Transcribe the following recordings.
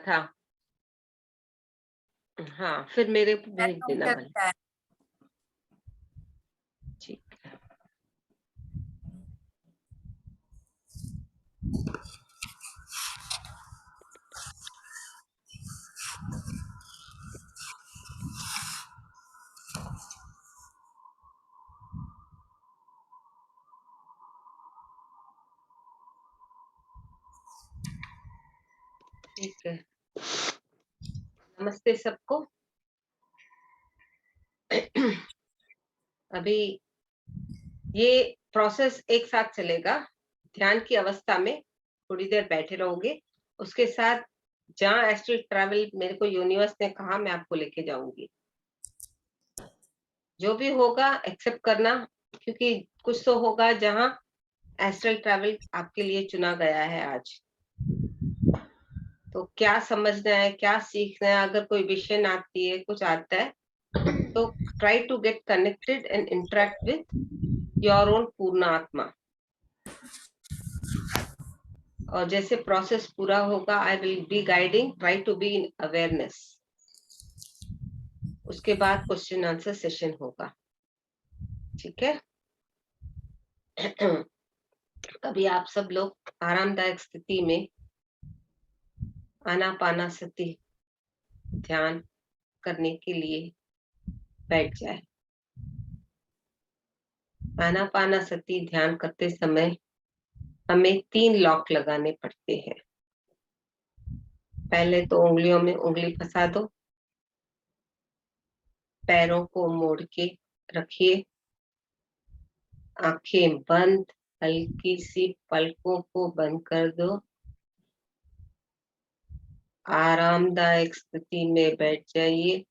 था। हाँ, फिर मेरे को भेज देना क्या वाला। क्या है? ठीक है। ठीक है। नमस्ते सबको। अभी ये प्रोसेस एक साथ चलेगा। ध्यान की अवस्था में थोड़ी देर बैठे रहोगे, उसके साथ जहाँ एस्ट्रल ट्रैवल मेरे को यूनिवर्स ने कहा मैं आपको लेके जाऊंगी। जो भी होगा एक्सेप्ट करना, क्योंकि कुछ तो होगा जहाँ एस्ट्रल ट्रैवल आपके लिए चुना गया है आज। तो क्या समझना है, क्या सीखना है, अगर कोई विषय आती है, कुछ आता है, तो try to get connected and interact with your own पूर्ण आत्मा। और जैसे प्रोसेस पूरा होगा, I will be guiding, try to be in awareness. उसके बाद क्वेश्चन आंसर सेशन होगा। ठीक है। अभी आप सब लोग आरामदायक स्थिति में आनापानासति ध्यान करने के लिए बैठ जाए। आनापानासति ध्यान करते समय हमें 3 लॉक लगाने पड़ते हैं। पहले तो उंगलियों में उंगली फंसा दो, पैरों को मोड़ के रखिए, आंखें बंद, हल्की सी पलकों को बंद कर दो, आरामदायक स्थिति में बैठ जाइए।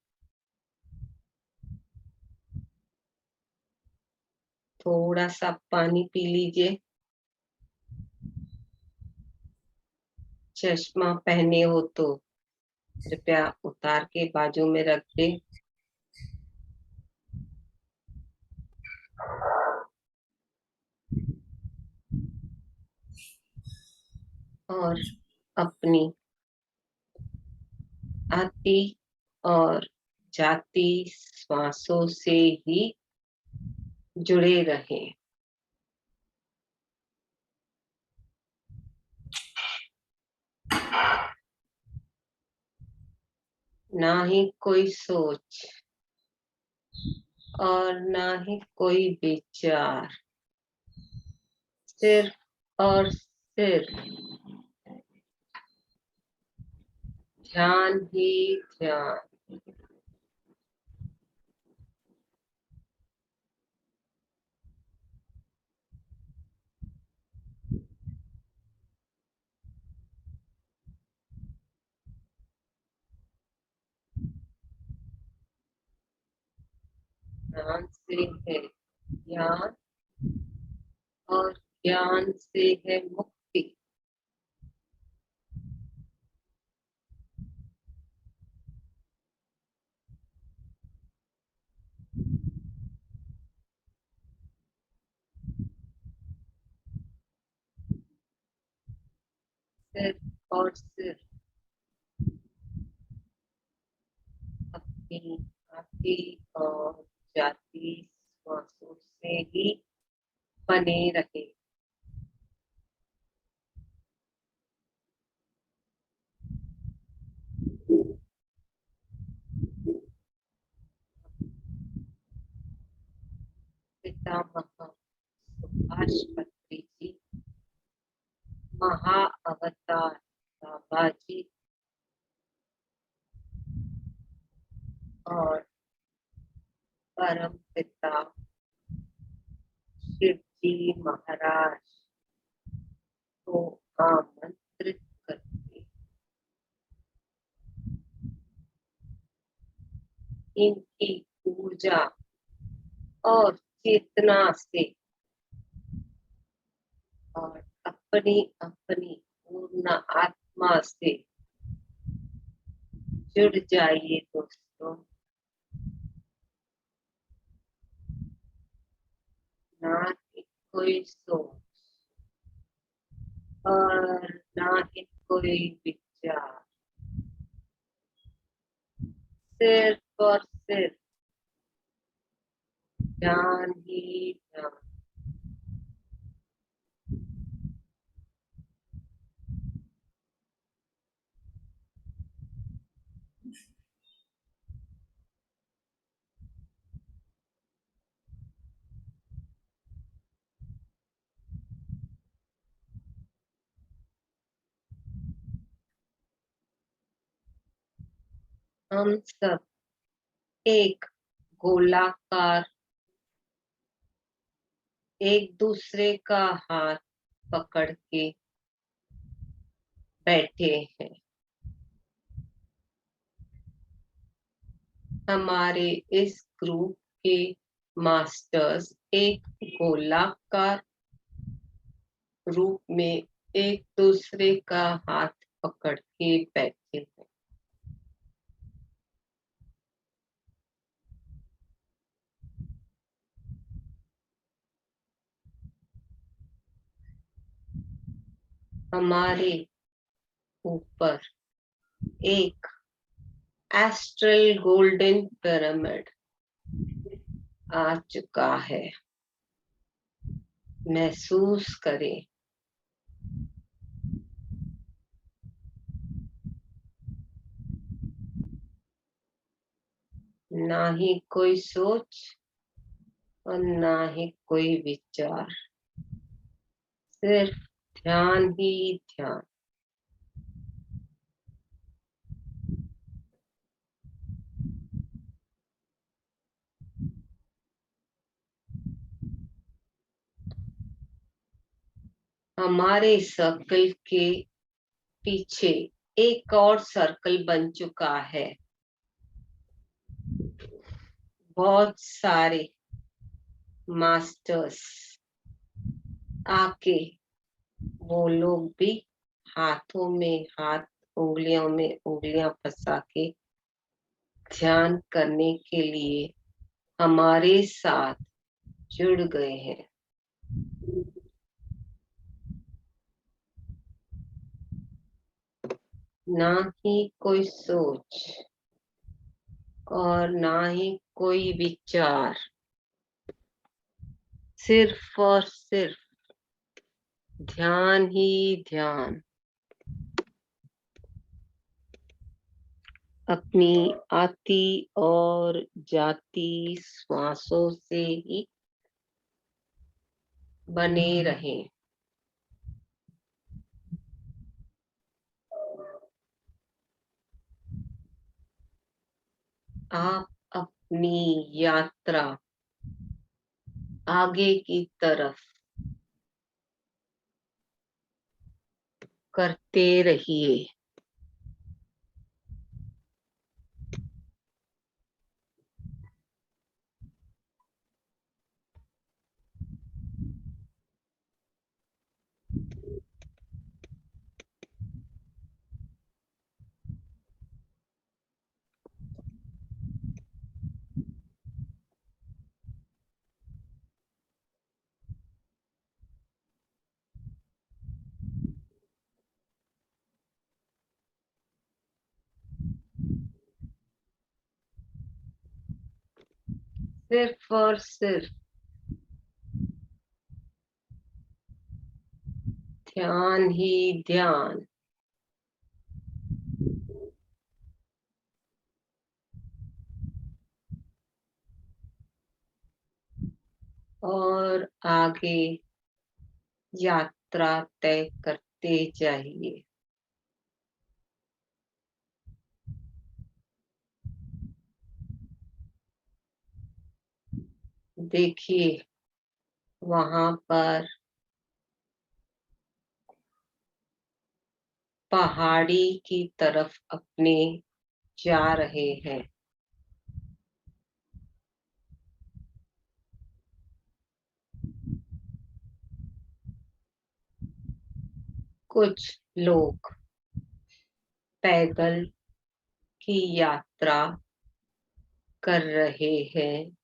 थोड़ा सा पानी पी लीजिए। चश्मा पहने हो तो कृपया उतार के बाजू में रख दे। और अपनी आती और जाती श्वासों से ही जुड़े रहें। ना ही कोई सोच और ना ही कोई विचार, सिर्फ और सिर्फ ध्यान ही ध्यान। ध्यान से है ज्ञान और ज्ञान से है मुक्ति। सिर्फ और सिर्फ अपनी आती और जाती श्वासों से ही बने रहे। पितामह सुभाष पत्री जी, महाअवतार बाबा जी और परम पिता शिव जी महाराज को आमंत्रित करके इनकी ऊर्जा और चेतना से और अपनी अपनी पूर्ण आत्मा से जुड़ जाइए दोस्तों। ना ही कोई सोच और ना ही कोई विचार, सिर्फ और सिर्फ ध्यान ही ध्यान। हम सब एक गोलाकार एक दूसरे का हाथ पकड़ के बैठे हैं। हमारे इस ग्रुप के मास्टर्स एक गोलाकार रूप में एक दूसरे का हाथ पकड़ के बैठे हैं। हमारे ऊपर एक एस्ट्रल गोल्डन पिरामिड आ चुका है। महसूस करें। ना ही कोई सोच और ना ही कोई विचार, सिर्फ ध्यान ही ध्यान। हमारे सर्कल के पीछे एक और सर्कल बन चुका है। बहुत सारे मास्टर्स आके वो लोग भी हाथों में हाथ, उंगलियों में उंगलियां फंसा के ध्यान करने के लिए हमारे साथ जुड़ गए हैं। ना ही कोई सोच और ना ही कोई विचार, सिर्फ और सिर्फ ध्यान ही ध्यान। अपनी आती और जाती श्वासों से ही बने रहें। आप अपनी यात्रा आगे की तरफ करते रहिए। सिर्फ और सिर्फ ध्यान ही ध्यान। और आगे यात्रा तय करते जाइए। देखिए वहां पर पहाड़ी की तरफ अपने जा रहे हैं। कुछ लोग पैदल की यात्रा कर रहे हैं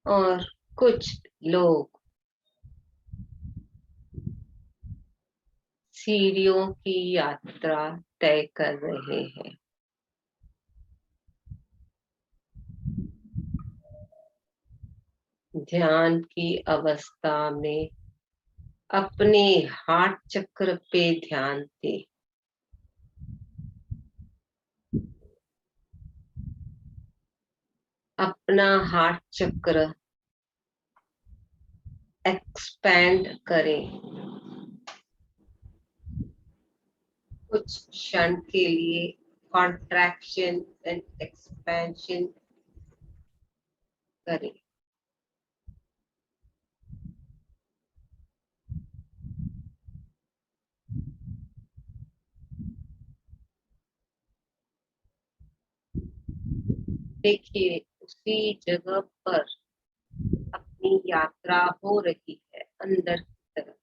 और कुछ लोग सीढ़ियों की यात्रा तय कर रहे हैं। ध्यान की अवस्था में अपने हार्ट चक्र पे ध्यान दे। अपना हार्ट चक्र एक्सपैंड करें। कुछ क्षण के लिए कॉन्ट्रैक्शन एंड एक्सपेंशन करें। देखिए उसी जगह पर अपनी यात्रा हो रही है अंदर की तरफ।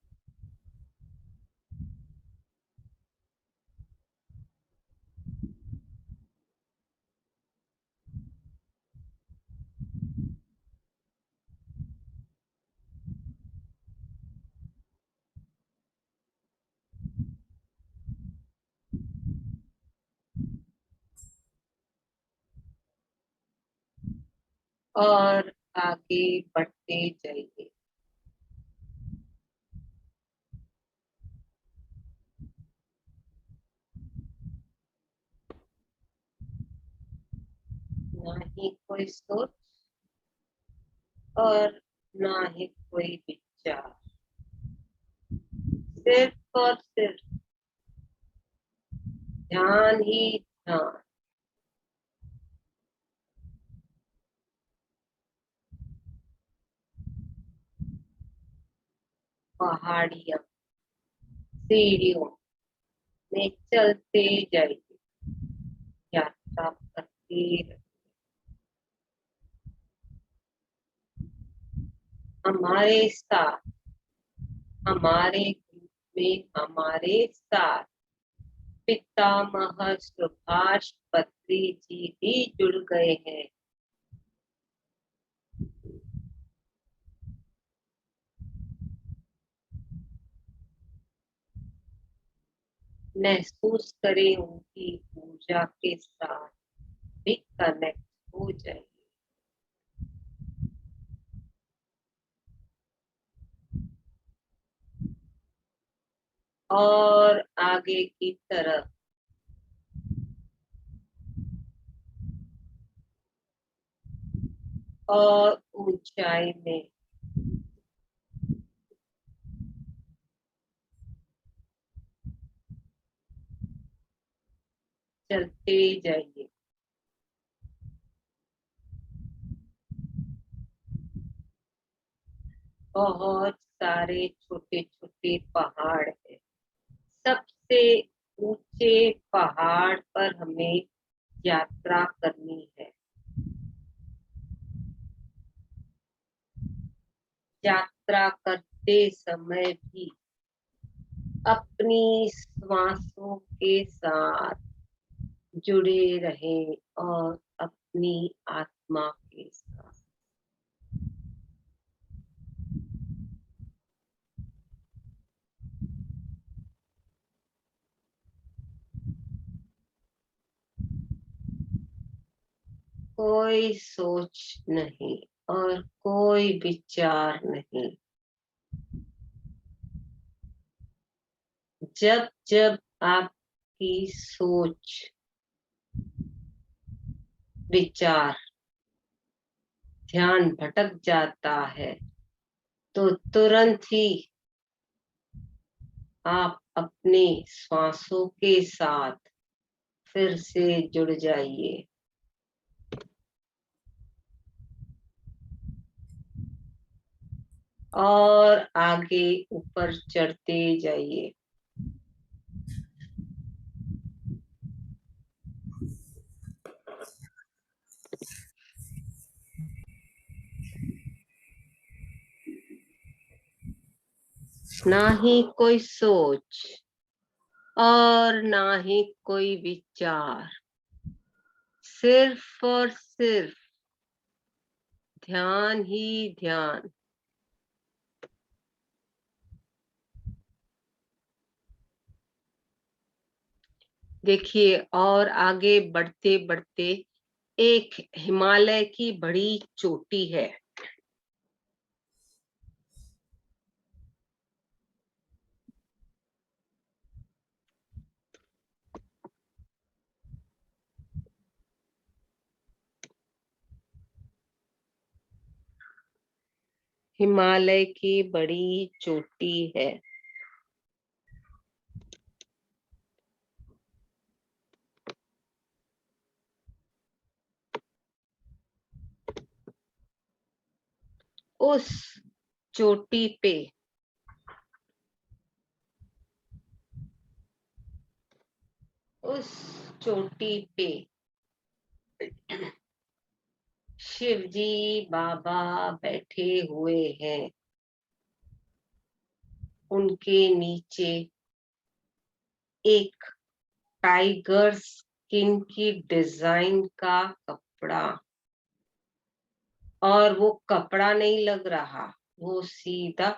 और आगे बढ़ते जाइए। ना ही कोई सोच और ना ही कोई विचार, सिर्फ और सिर्फ ध्यान ही ध्यान। पहाड़ियां, सीढ़ियों में चलते जाइए, यात्रा करते रहिए। हमारे साथ, हमारे ग्रुप में हमारे साथ पितामह सुभाष पत्री जी भी जुड़ गए हैं। महसूस करें उनकी पूजा के साथ भी कनेक्ट हो जाए। और आगे की तरफ और ऊंचाई में चलते जाइए। बहुत सारे छोटे छोटे पहाड़ हैं। सबसे ऊंचे पहाड़ पर हमें यात्रा करनी है। यात्रा करते समय भी अपनी श्वासों के साथ जुड़े रहें और अपनी आत्मा के साथ। कोई सोच नहीं और कोई विचार नहीं। जब जब आपकी सोच, विचार, ध्यान भटक जाता है तो तुरंत ही आप अपने श्वासों के साथ फिर से जुड़ जाइए। और आगे ऊपर चढ़ते जाइए। ना ही कोई सोच और ना ही कोई विचार, सिर्फ और सिर्फ ध्यान ही ध्यान। देखिए और आगे बढ़ते बढ़ते एक हिमालय की बड़ी चोटी है। हिमालय की बड़ी चोटी है। उस चोटी पे उस चोटी पे शिवजी बाबा बैठे हुए हैं। उनके नीचे एक टाइगर स्किन की डिजाइन का कपड़ा, और वो कपड़ा नहीं लग रहा, वो सीधा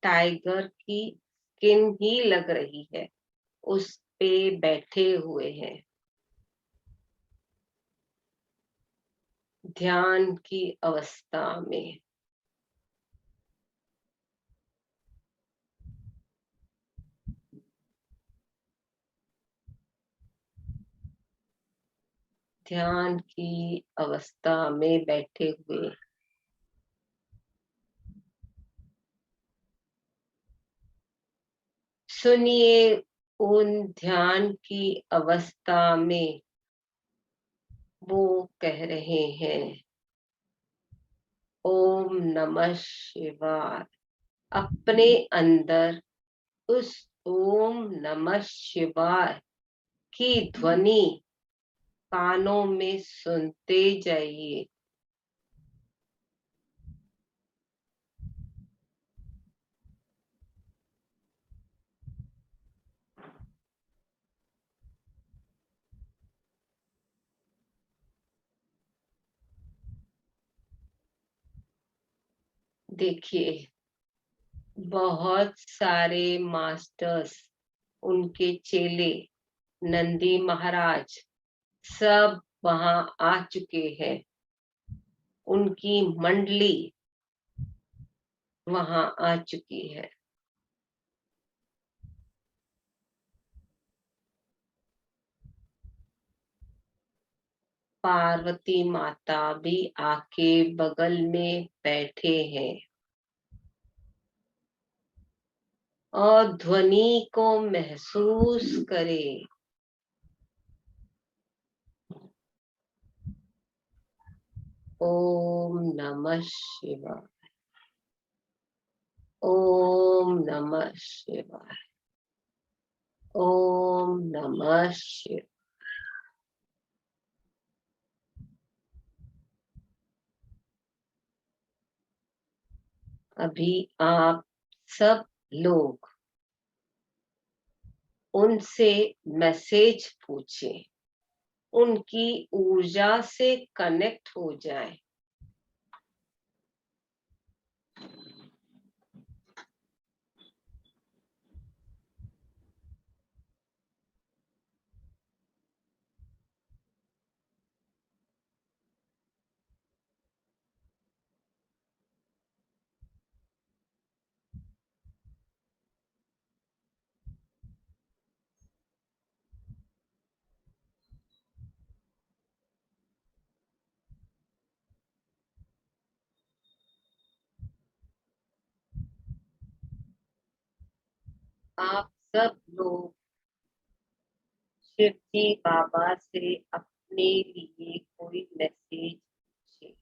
टाइगर की स्किन ही लग रही है, उस पे बैठे हुए हैं ध्यान की अवस्था में। ध्यान की अवस्था में बैठे हुए। सुनिए, उन ध्यान की अवस्था में वो कह रहे हैं, ओम नमः शिवाय। अपने अंदर उस ओम नमः शिवाय की ध्वनि कानों में सुनते जाइए। देखिए, बहुत सारे मास्टर्स, उनके चेले, नंदी महाराज सब वहां आ चुके हैं। उनकी मंडली वहां आ चुकी है। पार्वती माता भी आके बगल में बैठे हैं और ध्वनि को महसूस करें। ओम नमः शिवाय। ओम नमः शिवाय। ओम नमः शिवाय। अभी आप सब लोग उनसे मैसेज पूछें, उनकी ऊर्जा से कनेक्ट हो जाएं। आप सब लोग शिव जी बाबा से अपने लिए कोई मैसेज पूछे।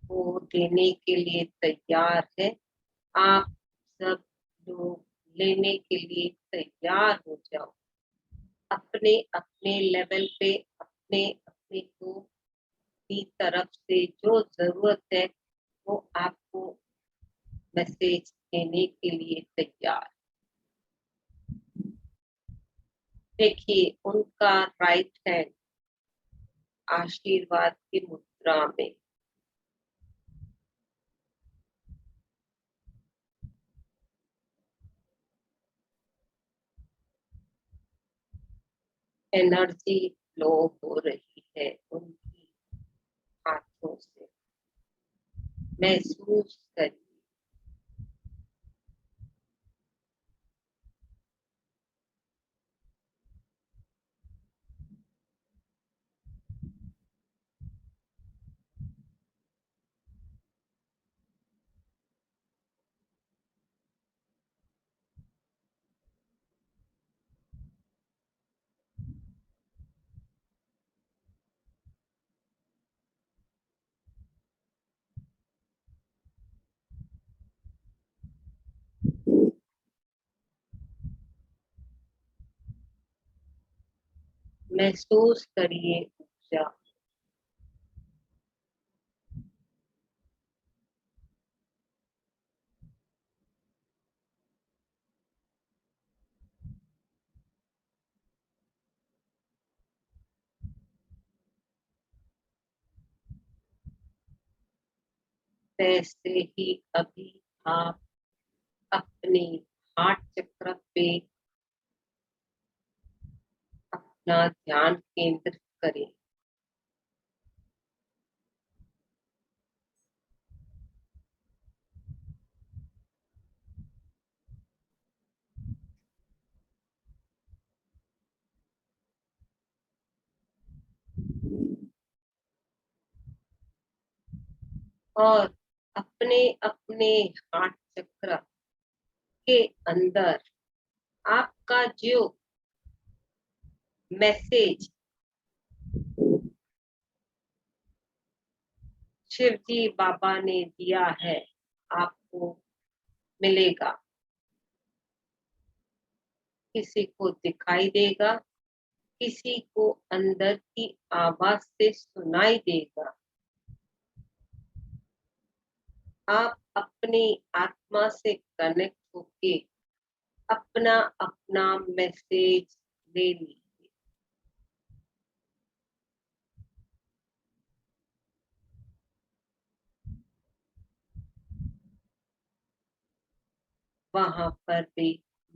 वो देने के लिए तैयार है। आप सब लोग लेने के लिए तैयार हो जाओ। अपने अपने लेवल पे अपने अपने को की तरफ से जो जरूरत है वो आपको मैसेज देने के लिए तैयार। देखिए, उनका राइट हैंड आशीर्वाद की मुद्रा में, एनर्जी फ्लो हो रही है उनकी हाथों से। महसूस करिए। महसूस करिए ऊर्जा। वैसे ही अभी आप अपने हार्ट चक्र पे अपना ध्यान केंद्रित करें। और अपने अपने हार्ट चक्र के अंदर आपका जो मैसेज शिव जी बाबा ने दिया है आपको मिलेगा। किसी को दिखाई देगा, किसी को अंदर की आवाज से सुनाई देगा। आप अपनी आत्मा से कनेक्ट होके अपना अपना मैसेज ले लीजिए। वहां पर भी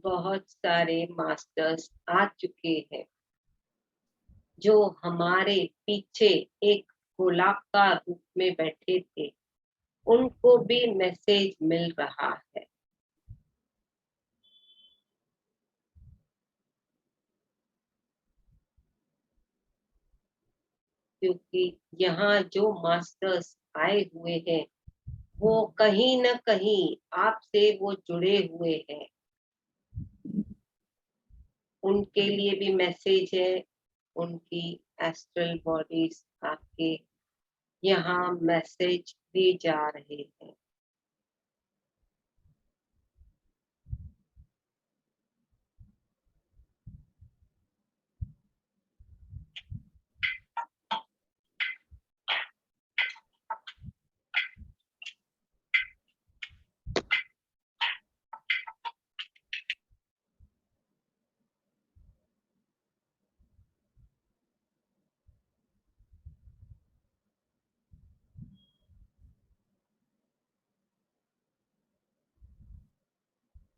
बहुत सारे मास्टर्स आ चुके हैं जो हमारे पीछे एक गोलाकार रूप में बैठे थे। उनको भी मैसेज मिल रहा है। क्योंकि यहाँ जो मास्टर्स आए हुए हैं वो कहीं न कहीं आपसे वो जुड़े हुए हैं। उनके लिए भी मैसेज है। उनकी एस्ट्रल बॉडीज आपके यहाँ मैसेज दे जा रहे हैं।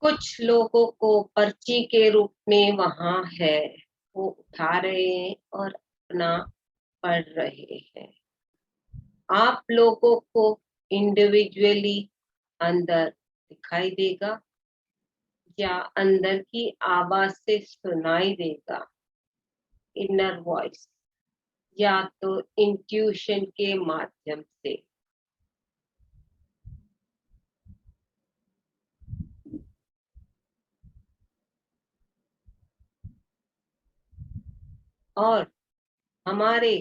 कुछ लोगों को पर्ची के रूप में वहां है, वो उठा रहे हैं और अपना पढ़ रहे हैं। आप लोगों को इंडिविजुअली अंदर दिखाई देगा या अंदर की आवाज से सुनाई देगा। इनर वॉइस या तो इंट्यूशन के माध्यम से। और हमारे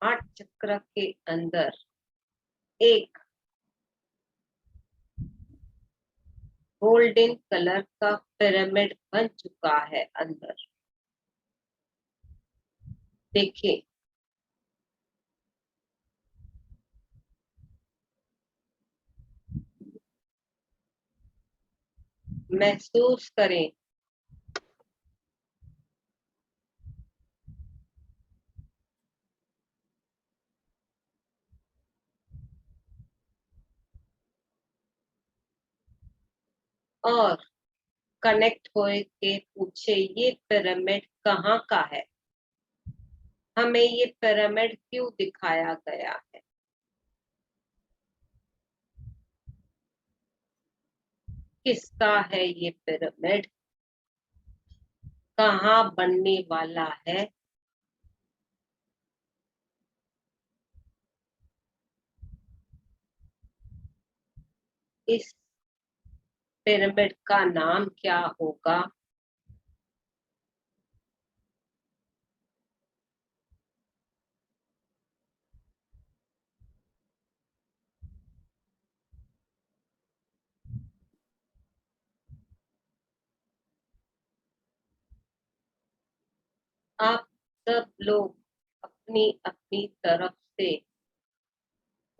हार्ट चक्र के अंदर एक गोल्डन कलर का पिरामिड बन चुका है अंदर। देखिए, महसूस करें। और कनेक्ट होए के पूछे ये पिरामिड कहाँ का है, हमें ये पिरामिड क्यों दिखाया गया है, किसका है ये पिरामिड, कहाँ बनने वाला है। इस पिरामिड का नाम क्या होगा। आप सब लोग अपनी अपनी तरफ से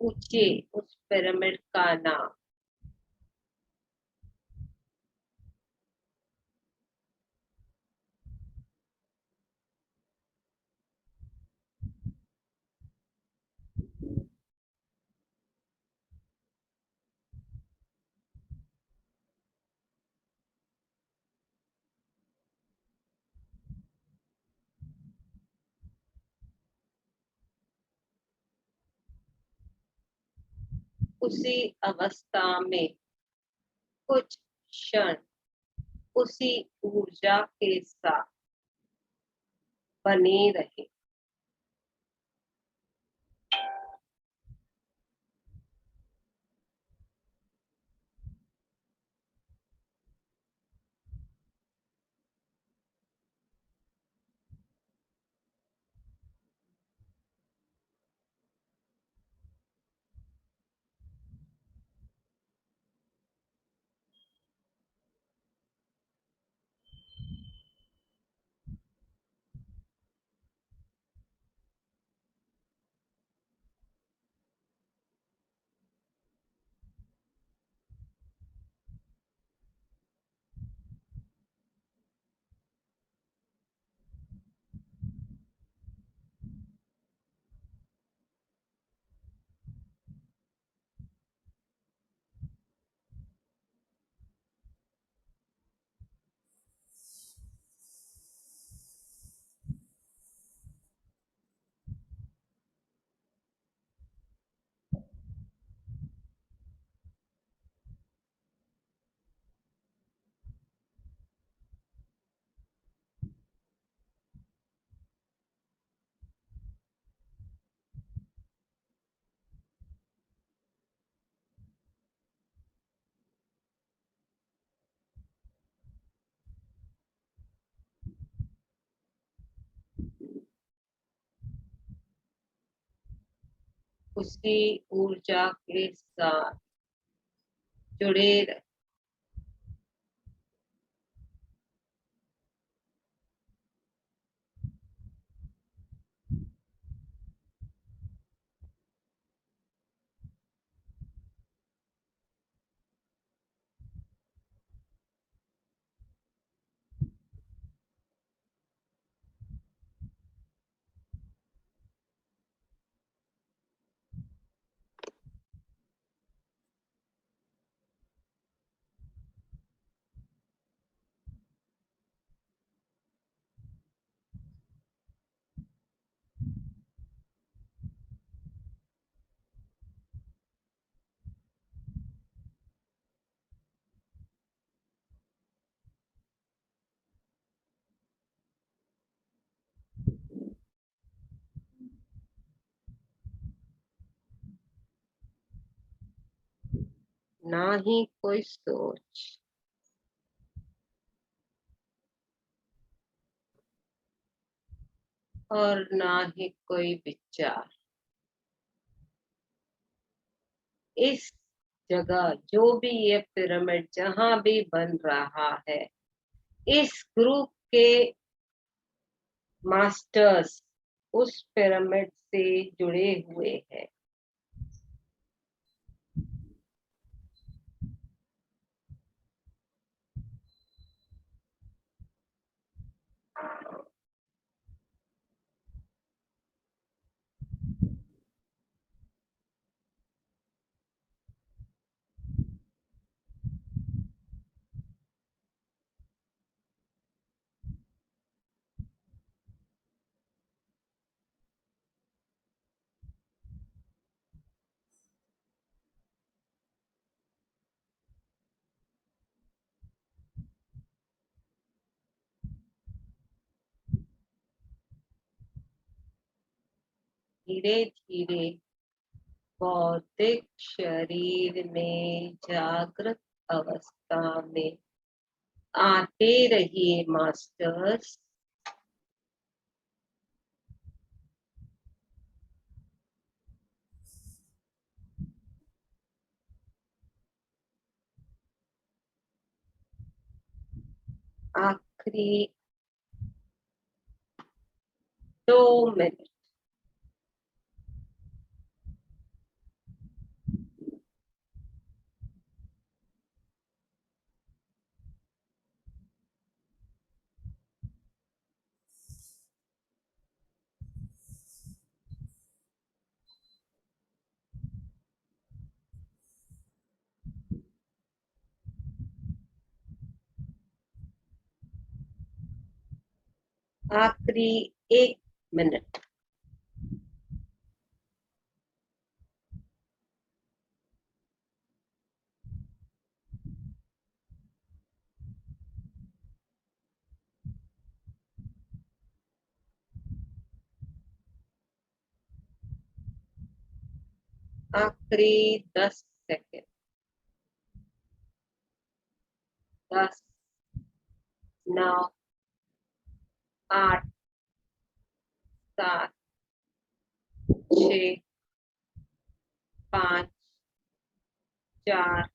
पूछे उस पिरामिड का नाम। उसी अवस्था में कुछ क्षण उसी ऊर्जा के साथ बने रहे। उसी ऊर्जा के साथ जुड़े रहे। ना ही कोई सोच और ना ही कोई विचार। इस जगह जो भी ये पिरामिड जहां भी बन रहा है, इस ग्रुप के मास्टर्स उस पिरामिड से जुड़े हुए हैं। धीरे धीरे भौतिक शरीर में जागृत अवस्था में आते रहिए मास्टर्स। आखिरी 2 मिनट। आखिरी 1 मिनट। आखिरी 10 सेकेंड। 10, 9, 8, 7, 6, 5, 4,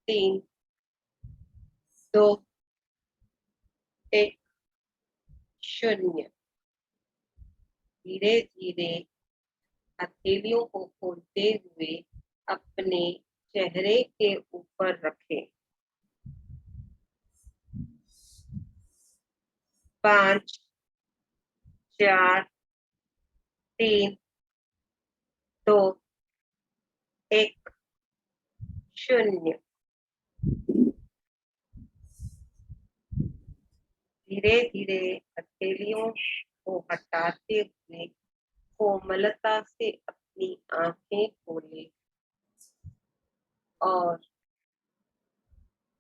3, 2, 1, 0। धीरे धीरे हथेलियों को खोलते हुए अपने चेहरे के ऊपर रखें। 5, 4, 3, 2, 1, 0। धीरे धीरे हथेलियों को हटाते हुए कोमलता से अपनी आंखें खोलें और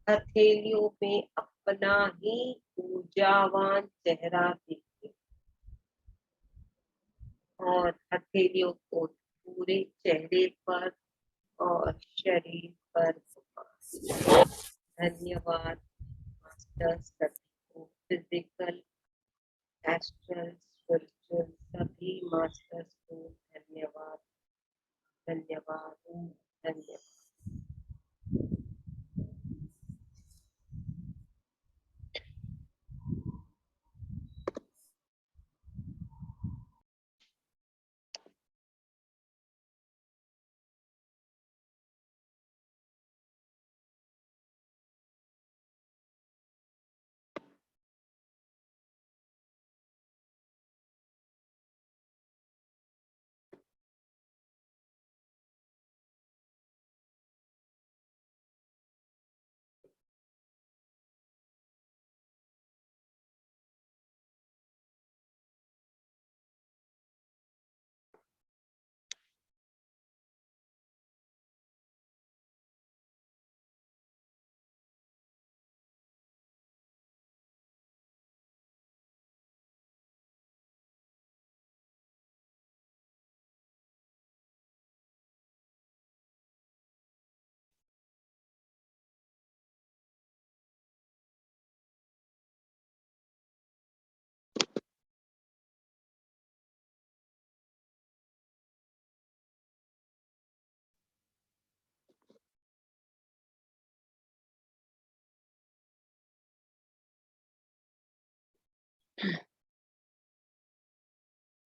हथेलियों में अपना ही ऊर्जावान चेहरा देखें और हथेलियों को पूरे चेहरे पर और शरीर पर घुमाएं। धन्यवाद मास्टर, सभी को फिजिकल, एस्ट्रल, स्पिरिचुअल सभी मास्टर्स को धन्यवाद, धन्यवाद, धन्यवाद।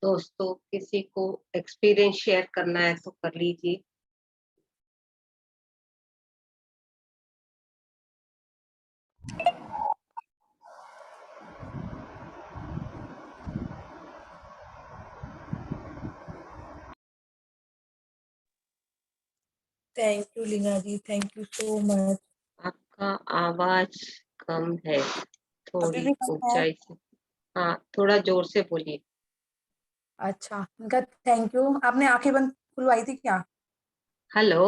दोस्तों, किसी को एक्सपीरियंस शेयर करना है तो कर लीजिए। Thank you Leena ji, thank you so much. आपका आवाज कम है, अभी थोड़ी भी कम है? ऊंचाई से। हाँ, थोड़ा जोर से बोलिए। अच्छा, इनका थैंक यू। आपने आंखें बंद खुलवाई थी क्या? हेलो,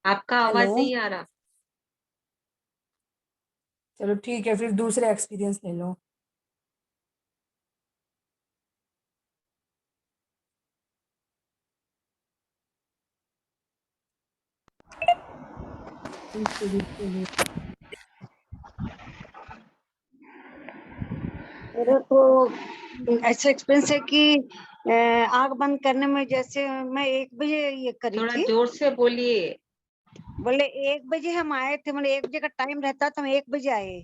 आपका आवाज हेलो, नहीं आ रहा। चलो ठीक है, फिर दूसरे एक्सपीरियंस ले लो। मेरा तो ऐसा एक्सपीरियंस है कि आंख बंद करने में जैसे मैं 1 बजे ये करी थोड़ा थी। जोर से बोलिए। बोले 1 बजे हम आए थे, मतलब 1 बजे का टाइम रहता तो हम 1 बजे आए।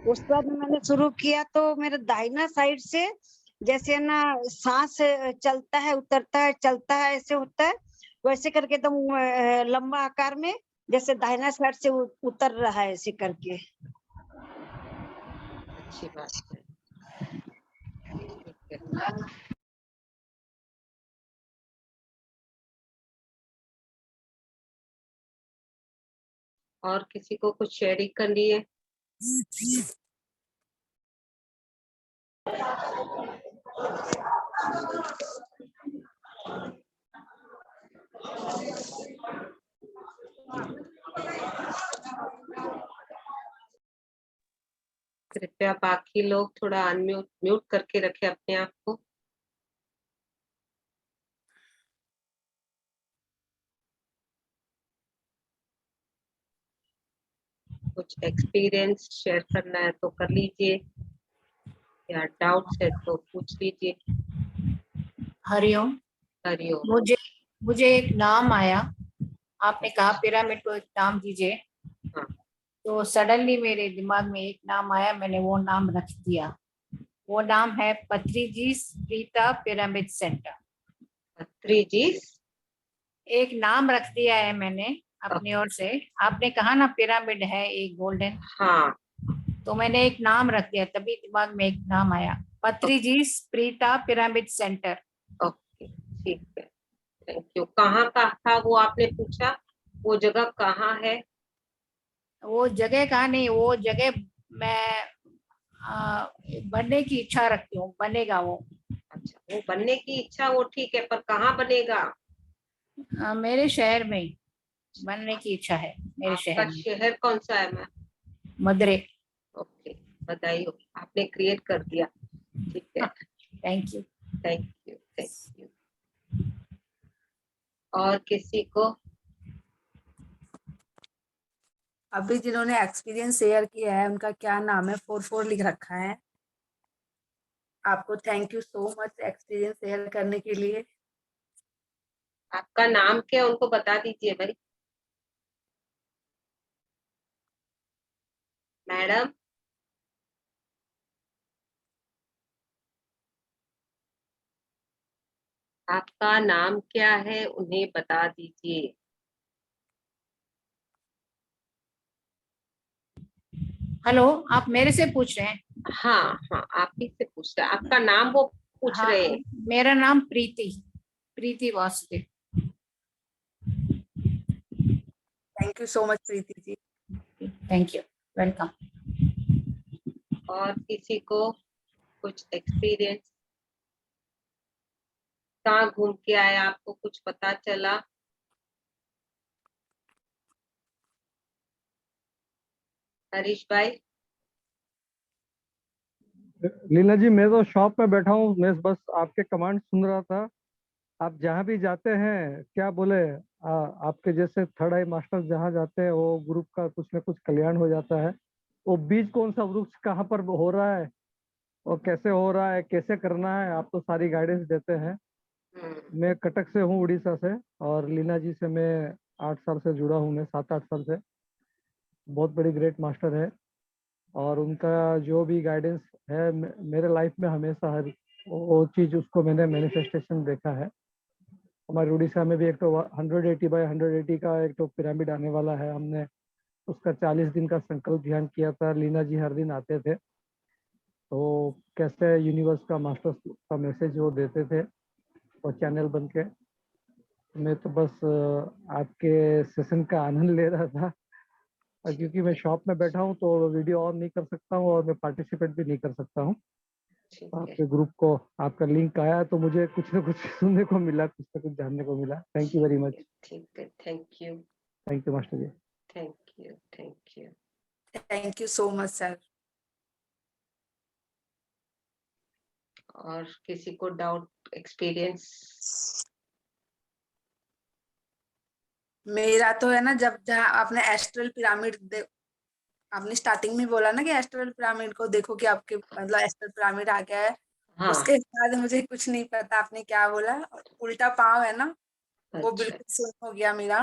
उसके बाद मैंने शुरू किया तो मेरे दाहिना साइड से जैसे ना सांस चलता है उतरता है चलता है ऐसे होता है, वैसे करके एकदम लंबा आकार में जैसे दाहिना साइड से उतर रहा है ऐसे करके। अच्छी बात है, ठीक है। और किसी को कुछ शेयरिंग करनी है? कृपया बाकी लोग थोड़ा म्यूट करके रखें अपने आप को। कुछ एक्सपीरियंस शेयर करना है तो कर लीजिए, या डाउट्स है तो पूछ लीजिए। हरिओम। हरिओम। मुझे एक नाम आया, आपने कहा पिरामिड को एक नाम दीजिए। हाँ। तो सडनली मेरे दिमाग में एक नाम आया, मैंने वो नाम रख दिया। वो नाम है पत्रीजीस प्रीता पिरामिड सेंटर। पत्रीजीस? एक नाम रख दिया है मैंने अपनी ओर से। आपने कहा ना पिरामिड है एक गोल्डन, हाँ। तो मैंने एक नाम रख दिया, तभी दिमाग में एक नाम आया, पत्रीजीस प्रीता पिरामिड सेंटर। ओके, ठीक है, थैंक यू। कहाँ का था वो आपने पूछा? वो जगह कहाँ है? वो जगह कहा नहीं, वो जगह मैं बनने की इच्छा रखती हूँ, बनेगा वो। अच्छा, वो बनने की इच्छा, वो ठीक है, पर कहाँ बनेगा? मेरे शहर में ही बनने की इच्छा है, मेरे आपका शहर में, शहर कौन सा है मैम? मदुरै। ओके, बधाई हो, आपने क्रिएट कर दिया। ठीक है, thank you. Thank you, thank you. और किसी को? अभी जिन्होंने एक्सपीरियंस शेयर किया है उनका क्या नाम है? 44 लिख रखा है। आपको thank you so much experience share करने के लिए। आपका नाम क्या है उनको बता दीजिए भाई। मैडम, आपका नाम क्या है उन्हें बता दीजिए। हेलो, आप मेरे से पूछ रहे हैं? हाँ हाँ, आप ही से पूछ रहे हैं, आपका नाम वो पूछ हाँ, रहे हैं। मेरा नाम Preeti Vasudev. Thank you so much Preeti ji. Thank you, welcome. और किसी को कुछ एक्सपीरियंस? कहाँ घूम के आए, आपको कुछ पता चला? हरीश भाई? लीला जी, मैं तो शॉप में बैठा हूँ, मैं बस आपके कमांड सुन रहा था। आप जहाँ भी जाते हैं, क्या बोले, आपके जैसे थर्ड आई मास्टर जहाँ जाते हैं वो ग्रुप का कुछ न कुछ कल्याण हो जाता है। वो बीज कौन सा वृक्ष कहाँ पर हो रहा है और कैसे हो रहा है, कैसे करना है, आप तो सारी गाइडेंस देते हैं। मैं कटक से हूँ, उड़ीसा से, और लीना जी से मैं 8 साल से जुड़ा हूँ, मैं 7-8 साल से। बहुत बड़ी ग्रेट मास्टर है, और उनका जो भी गाइडेंस है मेरे लाइफ में हमेशा हर वो चीज उसको मैंने मैनिफेस्टेशन देखा है। हमारे उड़ीसा में भी एक तो 180/180 का एक तो पिरामिड आने वाला है। हमने उसका 40 दिन का संकल्प ध्यान किया था। लीना जी हर दिन आते थे, तो कैसे यूनिवर्स का मास्टर का मैसेज वो देते थे और चैनल बन के। मैं तो बस आपके सेशन का आनंद ले रहा था, और क्योंकि मैं शॉप में बैठा हूँ तो वीडियो ऑन नहीं कर सकता हूँ और मैं पार्टिसिपेट भी नहीं कर सकता हूँ। ठीक है, आपके ग्रुप को आपका लिंक आया तो मुझे कुछ ना कुछ सुनने को मिला, कुछ ना कुछ जानने को मिला। Thank you very much. ठीक है, thank you, thank you master ji. Thank you, thank you. Thank you so much sir. और किसी को डाउट, एक्सपीरियंस? मेरा तो है ना, जब जहाँ आपने एस्ट्रल पिरामिड आपने स्टार्टिंग में बोला ना कि एस्ट्रल पिरामिड को देखो कि आपके मतलब एस्ट्रल पिरामिड आ गया है। हाँ। उसके बाद मुझे कुछ नहीं पता आपने क्या बोला। उल्टा पाँव है ना, वो अच्छा, बिल्कुल सुन हो गया मेरा।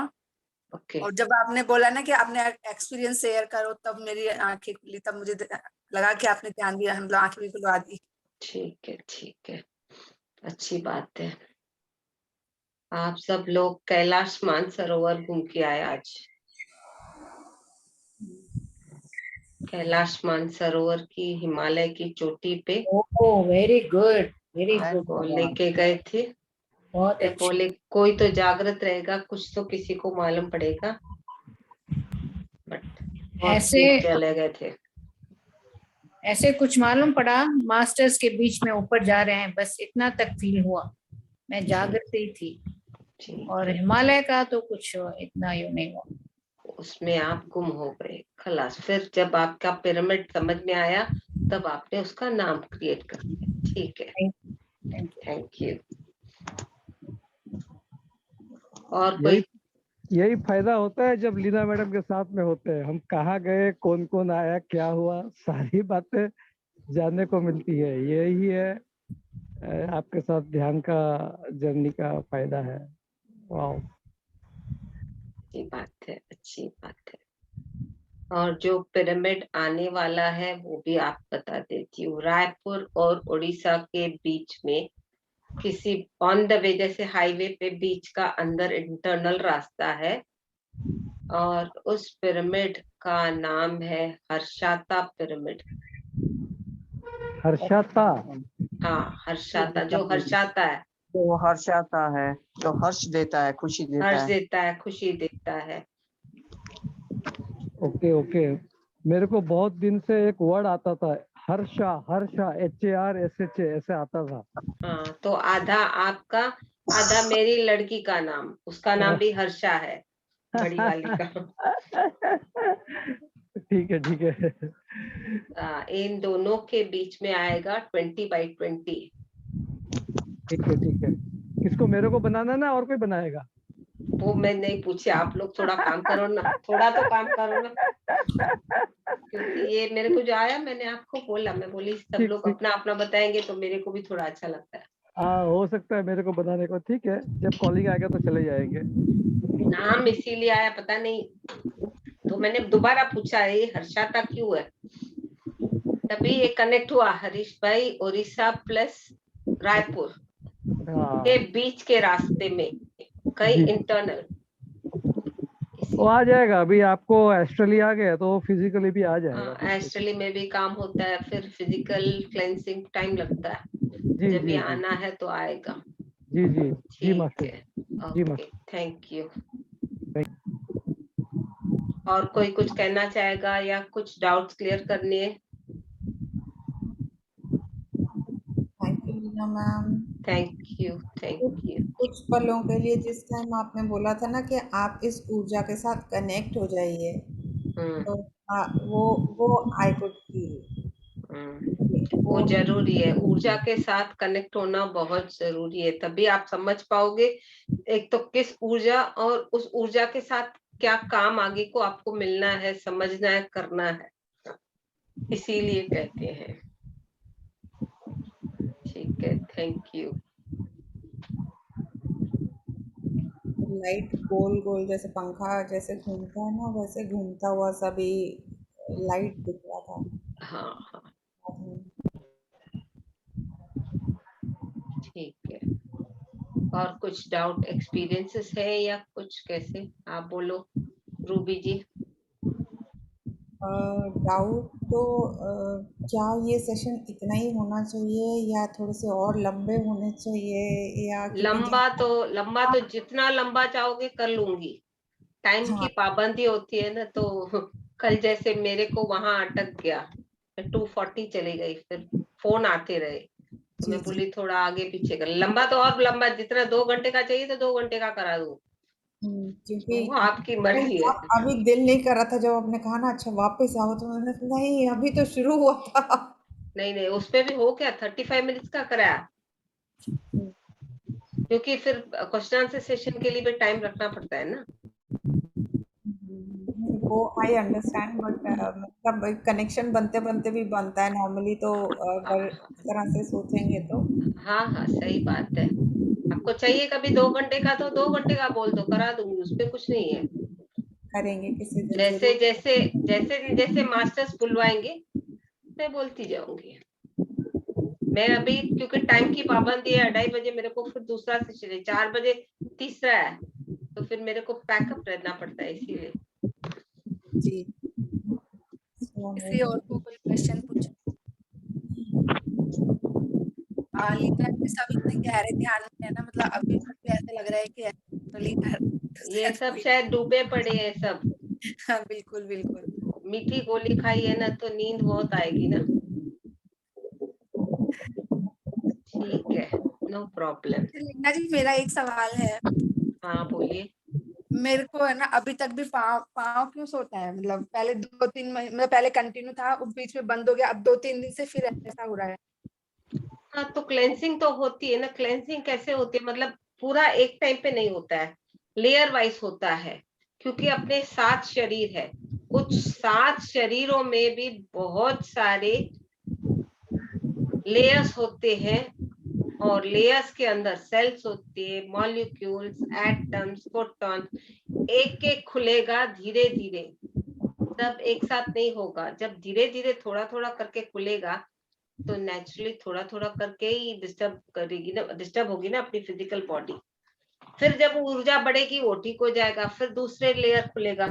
ओके और जब आपने बोला ना कि आपने एक्सपीरियंस शेयर करो, तब मेरी आंखें खुली, तब मुझे लगा कि आपने ध्यान दिया, मतलब आंखें भी खुलवा दी। ठीक है, अच्छी बात है। आप सब लोग कैलाश मानसरोवर घूम के आए आज। कैलाश मानसरोवर की हिमालय की चोटी पे ओह वेरी गुड, वेरी आप गुड। को लेके गए थे। बहुत फिर अच्छा। बोले कोई तो जागृत रहेगा, कुछ तो किसी को मालूम पड़ेगा, बट ऐसे चले गए थे। ऐसे कुछ मालूम पड़ा, मास्टर्स के बीच में ऊपर जा रहे हैं, बस इतना तक फील हुआ। मैं जागृत ही थी, ठीक और है, हिमालय का तो कुछ इतना यूं नहीं हुआ। उसमें आप गुम हो गए, खलास। फिर जब आपका पिरामिड समझ में आया, तब आपने उसका नाम क्रिएट कर दिया। ठीक है, थैंक यू। Thank you. और यही कोई? यही फायदा होता है जब लीना मैडम के साथ में होते हैं। हम कहाँ गए, कौन कौन आया, क्या हुआ, सारी बातें जानने को मिलती है। यही है आपके साथ ध्यान का जर्नी का फायदा है। वाह, अच्छी बात है, अच्छी बात है। और जो पिरामिड आने वाला है वो भी आप बता देती हूँ। रायपुर और उड़ीसा के बीच में किसी ऑन द वे, जैसे हाईवे पे बीच का अंदर इंटरनल रास्ता है, और उस पिरामिड का नाम है हर्षाता पिरामिड। हर्षाता। हाँ, हर्षाता, जो हर्षाता है, जो हर्ष आता है, जो हर्ष देता है, खुशी देता हर्ष है। देता है, खुशी देता है। ओके ओके, मेरे को बहुत दिन से एक वर्ड आता था, हर्षा, हर्षा, HARSH ऐसे आता था। हाँ, तो आधा आपका, आधा मेरी लड़की का नाम, उसका नाम भी हर्षा है, बड़ी वाली का। ठीक है ठीक है। इन दोनों के बीच में आएगा 20x20। ठीक है ठीक है। किसको, मेरे को बनाना ना और कोई बनाएगा? वो मैं नहीं पूछे, आप लोग थोड़ा काम करो ना, थोड़ा तो काम करो ना, क्योंकि ये मेरे को जो आया, मैंने आपको बोला, मैं बोली सब ठीक लोग ठीक। अपना अपना बताएंगे तो मेरे को भी थोड़ा अच्छा लगता है। हाँ, हो सकता है मेरे को बनाने को। ठीक है, जब कॉलिंग आएगा तो चले जाएंगे। नाम इसीलिए आया पता नहीं, तो मैंने दोबारा पूछा ये हर्षाता क्यों है, तभी ये कनेक्ट हुआ। हरीश भाई, उड़ीसा प्लस रायपुर हाँ के बीच के रास्ते में कई जी, इंटरनल। वो आ जाएगा। अभी आपको एस्ट्रली आ गया तो फिजिकली भी आ जाएगा। एस्ट्रली में भी काम होता है, फिर फिजिकल क्लेंसिंग टाइम लगता है, जी जब जी ये जी आना है तो आएगा। जी जी जी ठीक मास्टर है, जी ओके, मास्टर। Thank you. और कोई कुछ कहना चाहेगा या कुछ डाउट्स क्लियर करने है? Thank you Leena ma'am. Thank you, thank you. कुछ पलों के लिए जिस टाइम आपने बोला था ना कि आप इस ऊर्जा के साथ कनेक्ट हो जाइए, तो वो आई कुड फील। वो जरूरी है, ऊर्जा के साथ कनेक्ट होना बहुत जरूरी है, तभी आप समझ पाओगे एक तो किस ऊर्जा, और उस ऊर्जा के साथ क्या काम आगे को आपको मिलना है, समझना है, करना है, इसीलिए कहते हैं। ठीक है, थैंक यू। लाइट गोल गोल जैसे पंखा जैसे घूमता है ना, वैसे घूमता हुआ सभी लाइट दिख रहा था। हाँ हाँ, ठीक है। और कुछ डाउट एक्सपीरियंसेस है या कुछ, कैसे आप बोलो रूबी जी? डाउट तो क्या ये सेशन इतना ही होना चाहिए या थोड़े से और लंबे होने चाहिए, या क्योंकि लंबा तो जितना लंबा चाहोगे कर लूंगी। टाइम की हाँ पाबंदी होती है ना, तो कल जैसे मेरे को वहां अटक गया, 2:40 चली गई, फिर फोन आते रहे, तो जी मैं जी बोली थोड़ा आगे पीछे कर। लंबा तो और लंबा, जितना 2 घंटे का चाहिए तो 2 घंटे का करा दूं, क्योंकि वो आपकी मर्जी है। अभी दिल नहीं कर रहा था जब आपने कहा ना अच्छा वापस आओ, तो मैंने कहा, नहीं अभी तो शुरू हुआ था। नहीं नहीं, उसपे भी हो गया, 35 मिनट्स का कराया, क्योंकि फिर क्वेश्चन आंसर सेशन के लिए भी टाइम रखना पड़ता है ना। वो आई अंडरस्टैंड, बट मतलब कनेक्शन बनते बनते भी बनता है नॉर्मली, तो अगर इस तरह से सोचेंगे तो हाँ हाँ, सही बात है। आपको चाहिए कभी 2 घंटे का तो 2 घंटे का बोल दो, करा दूंगी, उसपे कुछ नहीं है। करेंगे किसी दिन जैसे जरूर। जैसे जैसे जैसे मास्टर्स बुलवाएंगे मैं बोलती जाऊंगी। मैं अभी क्योंकि टाइम की पाबंदी है, 2:30 बजे मेरे को फिर दूसरा सेशन है, 4 बजे तीसरा है, तो फिर मेरे को पैकअप रहना पड़ता है इसीलिए। जी, किसी और को कोई क्वेश्चन पूछ? लीना जी सब इतने गहरे ध्यान में है ना, मतलब अभी मुझे ऐसा लग रहा है कि ये सब शायद डूबे पड़े हैं सब। हाँ, बिल्कुल बिल्कुल। मीठी गोली खाई है ना तो नींद बहुत आएगी ना। ठीक है, नो प्रॉब्लम। लीना जी मेरा एक सवाल है। हाँ बोलिए। मेरे को है ना अभी तक भी पाँव पाँव क्यों सोता है, मतलब पहले 2-3 महीने, मतलब पहले कंटिन्यू था, बीच में बंद हो गया, अब 2-3 दिन से फिर ऐसा हो रहा है। हाँ तो क्लेंसिंग तो होती है ना। क्लेंसिंग कैसे होती है, मतलब पूरा एक टाइम पे नहीं होता है, लेयर वाइज होता है, क्योंकि अपने 7 शरीर है। कुछ 7 शरीरों में भी बहुत सारे लेयर्स होते हैं, और लेयर्स के अंदर सेल्स होते हैं, मॉलिक्यूल्स, एटम्स, फोटॉन। एक एक खुलेगा धीरे धीरे, सब एक साथ नहीं होगा। जब धीरे धीरे थोड़ा थोड़ा करके खुलेगा तो नेचुरली थोड़ा थोड़ा करके ही डिस्टर्ब करेगी ना, डिस्टर्ब होगी ना अपनी फिजिकल बॉडी। फिर जब ऊर्जा बढ़ेगी वो ठीक हो जाएगा, फिर दूसरे लेयर खुलेगा।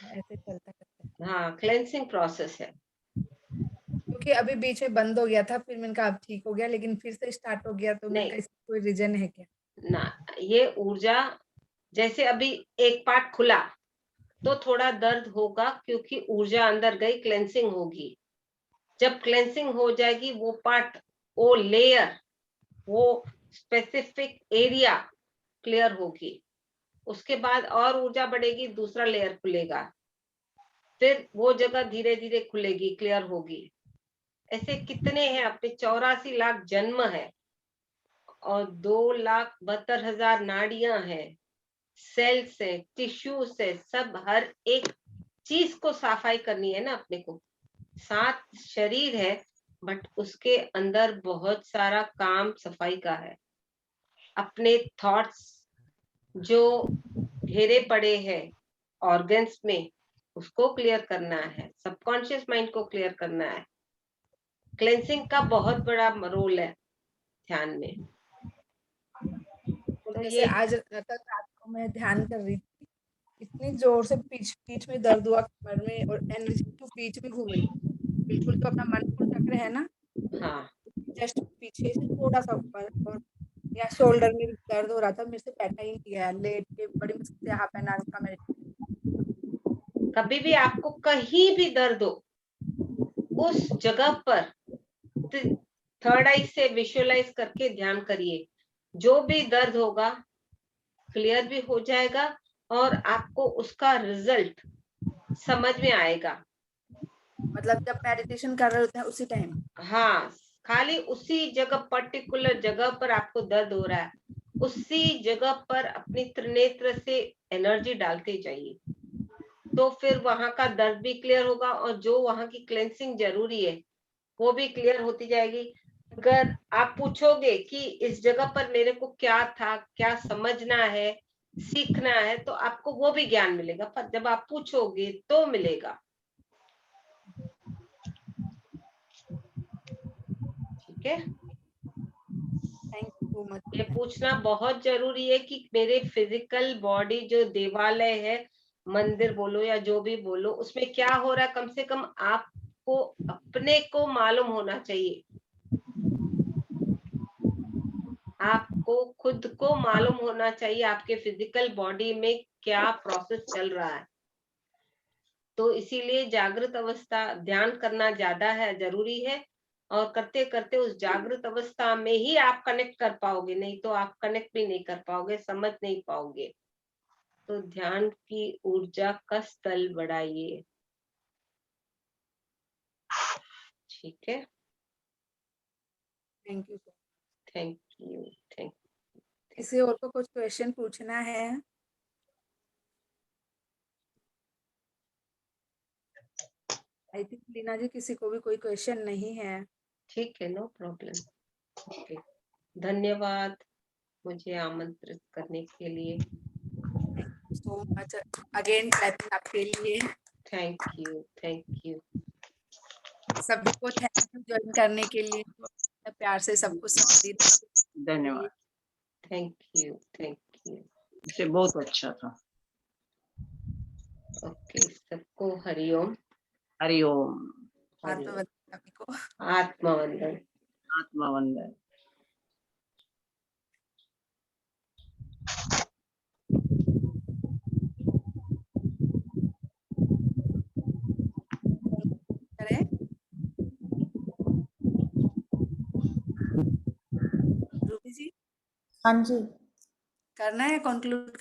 ऐसे चलता रहता है, हाँ, क्लेंसिंग प्रोसेस है। क्योंकि अभी बीच में बंद हो गया था, फिर मैंने कहा अब ठीक हो गया, लेकिन फिर से स्टार्ट हो गया, तो मैंने नहीं कहा इसका कोई रीजन है क्या? ना, ये ऊर्जा जैसे अभी एक पार्ट खुला तो थोड़ा दर्द होगा, क्योंकि ऊर्जा अंदर गई, क्लेंसिंग होगी। जब क्लेंसिंग हो जाएगी वो पार्ट, वो लेयर, वो स्पेसिफिक एरिया क्लियर होगी, उसके बाद और ऊर्जा बढ़ेगी, दूसरा लेयर खुलेगा, फिर वो जगह धीरे धीरे खुलेगी, क्लियर होगी। ऐसे कितने हैं, अपने 84 लाख जन्म है और 2,72,000 नाड़ियां हैं, सेल्स है, टिश्यूज है, सब हर एक चीज को सफाई करनी है ना अपने को। 7 शरीर है, बट उसके अंदर बहुत सारा काम सफाई का है। अपने थॉट्स जो घेरे पड़े हैं ऑर्गन्स में, उसको क्लियर करना है, सबकॉन्शियस माइंड को क्लियर करना है। क्लेंसिंग का बहुत बड़ा रोल है ध्यान में। और तो जैसे ये आज कल रात को मैं ध्यान कर रही थी, इतनी जोर से पीठ पीठ में दर्द हुआ कमर में, और एनर्जी तो बीच में घूम रही, बिल्कुल जो अपना मनपुर चक्र है ना, हाँ, जस्ट पीछे से थोड़ा सा ऊपर, और या शोल्डर में भी दर्द हो रहा था, मेरे से बैठा ही नहीं गया, लेट के बड़ी मुश्किल से हाफ एन आवर का मेरे। कभी भी आपको कहीं भी दर्द हो, उस जगह पर थर्ड आई से विजुअलाइज करके ध्यान करिए, जो भी दर्द होगा क्लियर भी हो जाएगा, और आपको उसका रिजल्ट समझ में आएगा। मतलब जब मेडिटेशन कर रहे होते हैं उसी टाइम? हाँ, खाली उसी जगह, पर्टिकुलर जगह पर आपको दर्द हो रहा है, उसी जगह पर अपनी त्रिनेत्र से एनर्जी डालते जाइए, तो फिर वहां का दर्द भी क्लियर होगा, और जो वहां की क्लेंसिंग जरूरी है वो भी क्लियर होती जाएगी। अगर आप पूछोगे कि इस जगह पर मेरे को क्या था, क्या समझना है, सीखना है, तो आपको वो भी ज्ञान मिलेगा, पर जब आप पूछोगे तो मिलेगा। ठीक है, थैंक यू सो मच। ये पूछना बहुत जरूरी है कि मेरे फिजिकल बॉडी जो देवालय है, मंदिर बोलो या जो भी बोलो, उसमें क्या हो रहा है, कम से कम आपको अपने को मालूम होना चाहिए। आपको खुद को मालूम होना चाहिए आपके फिजिकल बॉडी में क्या प्रोसेस चल रहा है। तो इसीलिए जागृत अवस्था ध्यान करना ज्यादा है, जरूरी है, और करते करते उस जागृत अवस्था में ही आप कनेक्ट कर पाओगे, नहीं तो आप कनेक्ट भी नहीं कर पाओगे, समझ नहीं पाओगे। तो ध्यान की ऊर्जा का स्तर बढ़ाइए। ठीक है, thank you. Thank you, thank. किसी और को कुछ क्वेश्चन पूछना है? आई थिंक लीना जी किसी को भी कोई क्वेश्चन नहीं है। ठीक है, नो प्रॉब्लम। ओके, धन्यवाद मुझे आमंत्रित करने के लिए। सो मच अगेन क्लैपिंग आपके लिए। Thank you. सभी को थैंक यू ज्वाइन करने के लिए, प्यार से सबको धन्यवाद। Thank you. इसे बहुत अच्छा था। ओके, सबको हरिओम। हरिओम। आत्मवंदन सभी को। आत्मवंदन। आत्मवंदन। करें रूबी जी, हाँ जी। करना है कंक्लूड?